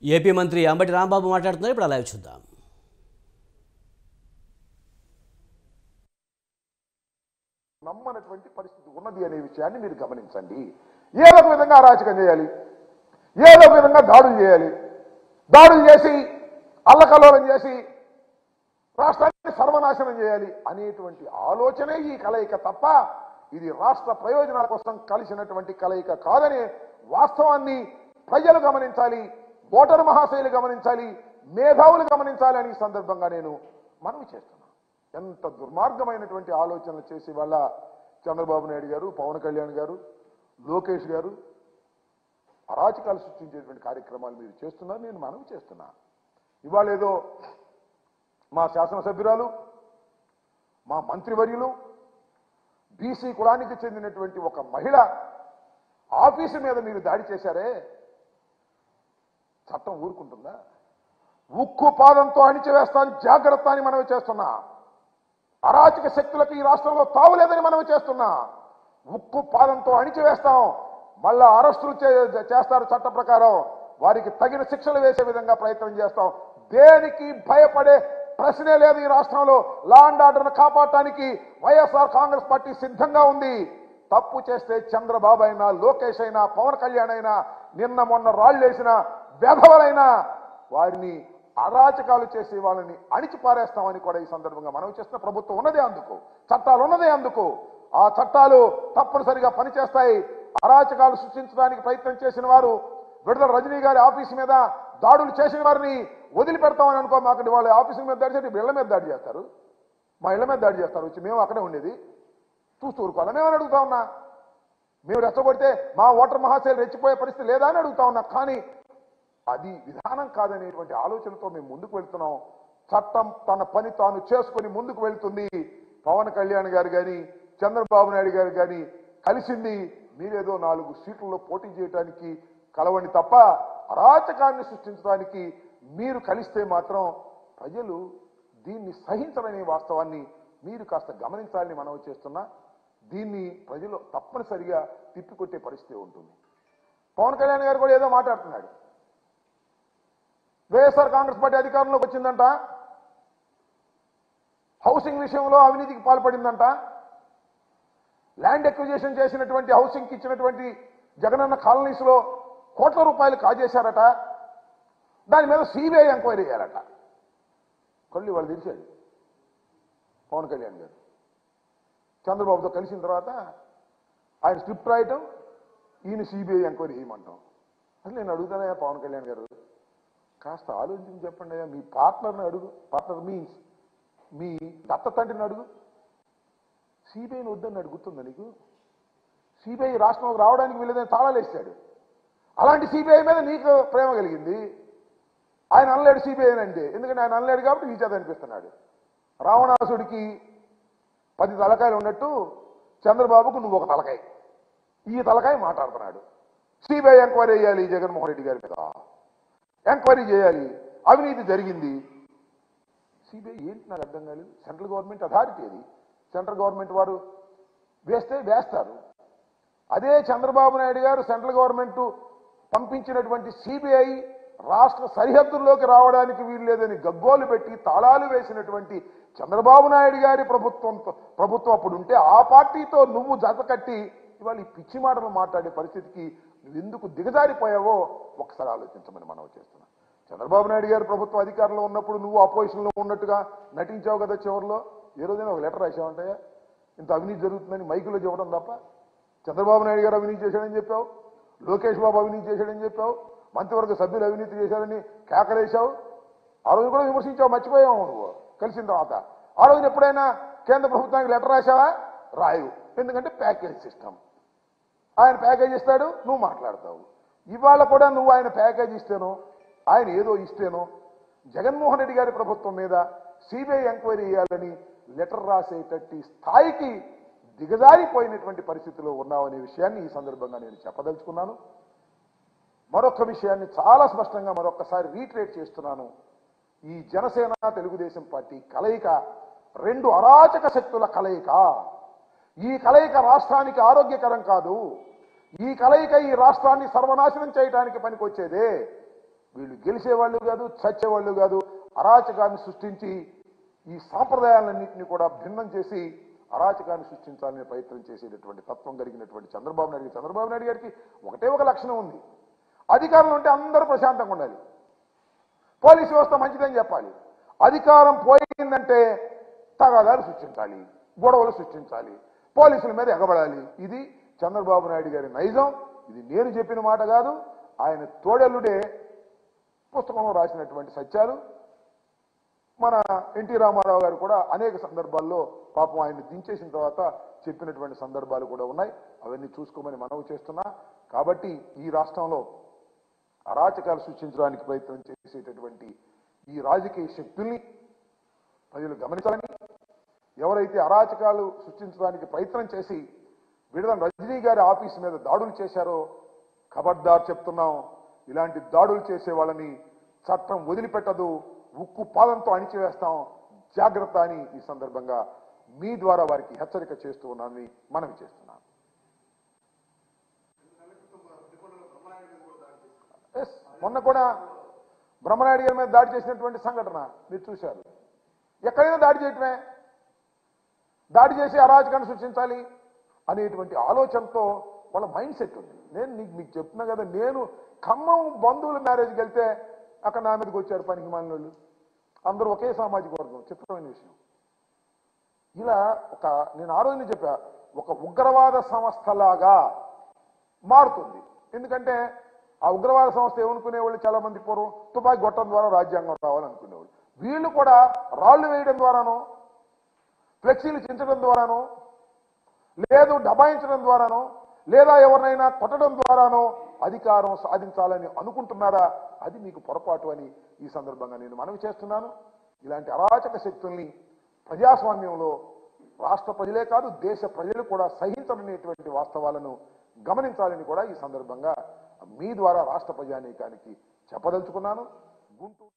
AP మంత్రి అంబటి రాంబాబు మాట్లాడుతున్నారు. ఇప్పుడు లైవ్ చూద్దాం. నమ్మనటువంటి పరిస్థితి ఉన్నది అనే విషయాన్ని మీరు గమనించండి. ఏదో ఒక విధంగా అరాచకం చేయాలి, ఏదో ఒక విధంగా దాడులు చేయాలి, దాడులు చేసి అల్లకల్లోలం చేసి రాష్ట్రాన్ని సర్వనాశనం చేయాలి అనేటువంటి ఆలోచనే ఈ కలయిక తప్ప ఇది రాష్ట్ర ప్రయోజనాల కోసం కలిసినటువంటి కలయిక కాదనే వాస్తవాన్ని ప్రజలు గమనించాలి, ఓటరు మహాశయులు గమనించాలి, మేధావులు గమనించాలి అని ఈ సందర్భంగా నేను మనవి చేస్తున్నాను. ఎంత దుర్మార్గమైనటువంటి ఆలోచనలు చేసి వాళ్ళ చంద్రబాబు నాయుడు గారు, పవన్ కళ్యాణ్ గారు, లోకేష్ గారు అరాచకాలు సృష్టించేటువంటి కార్యక్రమాలు మీరు చేస్తున్నారు. నేను మనవి చేస్తున్నా. ఇవాళ ఏదో మా శాసనసభ్యురాలు, మా మంత్రివర్యులు, బీసీ కులానికి చెందినటువంటి ఒక మహిళ ఆఫీసు మీద మీరు దాడి చేశారే, చట్టం ఊరుకుంటుందా? ఉక్కు పాదంతో అణిచివేస్తాను, జాగ్రత్త అని మనవి చేస్తున్నా. అరాచక శక్తులకు ఈ రాష్ట్రంలో తావులేదని మనవి చేస్తున్నా. ఉక్కు పాదంతో అణిచివేస్తాం, మళ్ళా అరెస్టులు చేస్తారు, చట్ట ప్రకారం వారికి తగిన శిక్షలు వేసే విధంగా ప్రయత్నం చేస్తాం. దేనికి భయపడే ప్రశ్నే లేదు. ఈ రాష్ట్రంలో లా అండ్ ఆర్డర్ను కాపాడటానికి వైఎస్ఆర్ కాంగ్రెస్ పార్టీ సిద్ధంగా ఉంది. తప్పు చేస్తే చంద్రబాబు అయినా, లోకేష్ అయినా, పవన్ కళ్యాణ్ అయినా, నిన్న మొన్న రాళ్లేసిన వెధవలైనా వారిని అరాచకాలు చేసి వాళ్ళని అణిచిపారేస్తామని కూడా ఈ సందర్భంగా మనం చేస్తున్న ప్రభుత్వం ఉన్నదే అందుకు, చట్టాలు ఉన్నదే అందుకు. ఆ చట్టాలు తప్పనిసరిగా పనిచేస్తాయి. అరాచకాలు సృష్టించడానికి ప్రయత్నం చేసిన వారు, విడుదల రజనీ గారి ఆఫీసు మీద దాడులు చేసిన వారిని వదిలిపెడతామని అనుకో. మాకండి వాళ్ళ ఆఫీసు మీద దాడి చేసి ఇళ్ల మీద దాడి చేస్తారు, మా ఇళ్ల మీద దాడి చేస్తారు. వచ్చి మేము అక్కడే ఉండేది చూస్తూ ఊరుకోవాలి. మేమని అడుగుతా ఉన్నా. మేము రెచ్చగొడితే మా ఓటర్ మహాశైలు రెచ్చిపోయే పరిస్థితి లేదా అని అడుగుతా ఉన్నా. కానీ అది విధానం కాదనేటువంటి ఆలోచనతో మేము ముందుకు వెళ్తున్నాం. చట్టం తన పని తాను చేసుకుని ముందుకు వెళ్తుంది. పవన్ కళ్యాణ్ గారు కానీ, చంద్రబాబు నాయుడు గారు కానీ కలిసింది మీరేదో 4 సీట్లలో పోటీ చేయడానికి కలవండి తప్ప అరాచకాన్ని సృష్టించడానికి మీరు కలిస్తే మాత్రం ప్రజలు దీన్ని సహించరనే వాస్తవాన్ని మీరు కాస్త గమనించాలని మనవి చేస్తున్నా. దీన్ని ప్రజలు తప్పనిసరిగా తిప్పికొట్టే పరిస్థితి ఉంటుంది. పవన్ కళ్యాణ్ గారు కూడా ఏదో మాట్లాడుతున్నాడు. వైఎస్ఆర్ కాంగ్రెస్ పార్టీ అధికారంలోకి వచ్చిందంట, హౌసింగ్ విషయంలో అవినీతికి పాల్పడిందంట, ల్యాండ్ ఎక్విజిషన్ చేసినటువంటి హౌసింగ్కి ఇచ్చినటువంటి జగనన్న కాలనీస్ లో కోట్ల రూపాయలు కాజేశారట, దాని మీద సిబిఐ ఎంక్వైరీ చేయాలట. కళ్ళు వాళ్ళు తెలిసాడు పవన్ కళ్యాణ్ గారు. చంద్రబాబుతో కలిసిన తర్వాత ఆయన స్క్రిప్ట్ రాయటం, ఈయన సిబిఐ ఎంక్వైరీ చేయమంటాం. అసలు నేను అడుగుతానయ్యా పవన్ కళ్యాణ్ గారు, కాస్త ఆలోచించి చెప్పండి అయ్యా. మీ పార్ట్నర్ని అడుగు, పార్ట్నర్ మీన్స్ మీ దత్త తండ్రిని అడుగు. సిబిఐని వద్దని అడుగుతుందా నీకు? సిబిఐ రాష్ట్రంలోకి రావడానికి వీళ్ళదని తాళాలేస్తాడు. అలాంటి సిబిఐ మీద నీకు ప్రేమ కలిగింది. ఆయన అనలేడు సిబిఐ అంటే, ఎందుకంటే ఆయన అనలేడు కాబట్టి నీ చేత అనిపిస్తున్నాడు. రావణాసుడికి 10 తలకాయలు ఉన్నట్టు చంద్రబాబుకు నువ్వు ఒక తలకాయ. ఈ తలకాయ మాట్లాడుతున్నాడు. సిబిఐ ఎంక్వైరీ చేయాలి జగన్మోహన్ రెడ్డి గారి మీద, ఎంక్వైరీ చేయాలి, అవినీతి జరిగింది. సిబిఐ ఏంటి నాకు అర్థం కాలేదు. సెంట్రల్ గవర్నమెంట్ అథారిటీ అది. సెంట్రల్ గవర్నమెంట్ వారు వేస్తే వేస్తారు. అదే చంద్రబాబు నాయుడు గారు సెంట్రల్ గవర్నమెంట్ పంపించినటువంటి సిబిఐ రాష్ట్ర సరిహద్దుల్లోకి రావడానికి వీలు లేదని గగ్గోలు పెట్టి తాళాలు వేసినటువంటి చంద్రబాబు నాయుడు గారి ప్రభుత్వం అప్పుడు ఉంటే ఆ పార్టీతో నువ్వు జత కట్టి ఇవాళ ఈ పిచ్చి మాటలు మాట్లాడే పరిస్థితికి నువ్వు ఎందుకు దిగజారిపోయావో ఒకసారి ఆలోచించమని మనం చేస్తున్నాం. చంద్రబాబు నాయుడు గారి ప్రభుత్వం అధికారంలో ఉన్నప్పుడు నువ్వు అపోజిషన్లో ఉన్నట్టుగా నటించావు కదా. చివరిలో ఏ రోజైనా ఒక లెటర్ రాసావంటాయా ఇంత అవినీతి జరుగుతుందని మైకులో చెప్పడం తప్ప? చంద్రబాబు నాయుడు గారు అవినీతి చేశాడని చెప్పావు, లోకేష్ బాబు అవినీతి చేశాడని చెప్పావు, మంత్రివర్గ సభ్యులు అవినీతి చేశారని కేకలేశావు. ఆ రోజు కూడా విమర్శించావు, మర్చిపోయావు నువ్వు కలిసిన తర్వాత. ఆ రోజున ఎప్పుడైనా కేంద్ర ప్రభుత్వానికి లెటర్ రాశావా? రాయు. ఎందుకంటే ప్యాకేజ్ సిస్టమ్. ఆయన ప్యాకేజ్ ఇస్తాడు, నువ్వు మాట్లాడతావు. ఇవాళ కూడా నువ్వు ఆయన ప్యాకేజ్ ఇస్తేనో, ఆయన ఏదో ఇస్తేనో జగన్మోహన్ రెడ్డి గారి ప్రభుత్వం మీద సిబిఐ ఎంక్వైరీ చేయాలని లెటర్ రాసేటట్టి స్థాయికి దిగజారిపోయినటువంటి పరిస్థితిలో ఉన్నామనే విషయాన్ని ఈ సందర్భంగా నేను చెప్పదలుచుకున్నాను. మరొక విషయాన్ని చాలా స్పష్టంగా మరొకసారి రీట్రేట్ చేస్తున్నాను. ఈ జనసేన తెలుగుదేశం పార్టీ కలయిక 2 అరాచక శక్తుల కలయిక. ఈ కలయిక రాష్ట్రానికి ఆరోగ్యకరం కాదు. ఈ కలయిక ఈ రాష్ట్రాన్ని సర్వనాశనం చేయడానికి పనికొచ్చేదే. వీళ్ళు గెలిచేవాళ్ళు కాదు, చచ్చేవాళ్ళు కాదు. అరాచకాన్ని సృష్టించి ఈ సాంప్రదాయాలన్నింటినీ కూడా భిన్నం చేసి అరాచకాన్ని సృష్టించాలనే ప్రయత్నం చేసేటటువంటి తత్వం కలిగినటువంటి చంద్రబాబు నాయుడు గారికి ఒకటే ఒక లక్షణం ఉంది. అధికారంలో ఉంటే అందరూ ప్రశాంతంగా ఉండాలి, పోలీసు వ్యవస్థ మంచిదని చెప్పాలి. అధికారం పోయిందంటే తగాదాలు సృష్టించాలి, గొడవలు సృష్టించాలి, పోలీసుల మీద ఎగబడాలి. ఇది చంద్రబాబు నాయుడు గారి నైజం. ఇది నేను చెప్పిన మాట కాదు, ఆయన తోడెల్లుడే పుస్తకంలో రాసినటువంటి సత్యాలు. మన ఎన్టీ రామారావు గారు కూడా అనేక సందర్భాల్లో పాపం ఆయన్ని దించేసిన తర్వాత చెప్పినటువంటి సందర్భాలు కూడా ఉన్నాయి. అవన్నీ చూసుకోమని మనవి చేస్తున్నా. కాబట్టి ఈ రాష్ట్రంలో అరాచకాలు సృష్టించడానికి ప్రయత్నం చేసేటటువంటి ఈ రాజకీయ శక్తుల్ని ప్రజలు గమనించాలని, ఎవరైతే అరాచకాలు సృష్టించడానికి ప్రయత్నం చేసి విడుదల రజనీ గారి ఆఫీస్ మీద దాడులు చేశారో ఖబర్దార్ చెప్తున్నాం, ఇలాంటి దాడులు చేసే వాళ్ళని చట్టం వదిలిపెట్టదు, ఉక్కు పాదంతో అణిచివేస్తాం, జాగ్రత్త అని ఈ సందర్భంగా మీ ద్వారా వారికి హెచ్చరిక చేస్తూ ఉన్నానని మనవి చేస్తున్నాను. మొన్న కూడా బ్రహ్మనాయుడు గారి మీద దాడి చేసినటువంటి సంఘటన మీరు చూశారు. ఎక్కడైనా దాడి చేయటమే, దాడి చేసి అరాచకాన్ని సృష్టించాలి అనేటువంటి ఆలోచనతో వాళ్ళ మైండ్ సెట్ ఉంది. నేను మీకు చెప్తున్నా కదా, నేను ఖమ్మం బంధువుల మ్యారేజ్కి వెళ్తే అక్కడ నా మీదకి వచ్చారు పనికి మాలిన వాళ్ళు, అందరూ ఒకే సామాజిక వర్గం. చిత్రమైన విషయం. ఇలా నేను ఆ రోజునే చెప్పా, ఒక ఉగ్రవాద సంస్థలాగా మారుతుంది. ఎందుకంటే ఆ ఉగ్రవాద సంస్థ ఏమనుకునేవాళ్ళు, చాలా మంది పూర్వం తుపాకీ గొట్టం ద్వారా రాజ్యాంగం రావాలనుకునేవాళ్ళు. వీళ్ళు కూడా రాళ్లు వేయడం ద్వారానో, ఫ్లెక్సీలు చించడం ద్వారానో, లేదు దబాయించడం ద్వారానో, లేదా ఎవరినైనా కొట్టడం ద్వారానో అధికారం సాధించాలని అనుకుంటున్నారా? అది మీకు పొరపాటు అని ఈ సందర్భంగా నేను మనవి చేస్తున్నాను. ఇలాంటి అరాచక శక్తుల్ని ప్రజాస్వామ్యంలో రాష్ట్ర ప్రజలే కాదు, దేశ ప్రజలు కూడా సహించలేనటువంటి వాస్తవాలను గమనించాలని కూడా ఈ సందర్భంగా మీ ద్వారా రాష్ట్ర ప్రజానీకానికి చెప్పదలుచుకున్నాను. గుంటూరు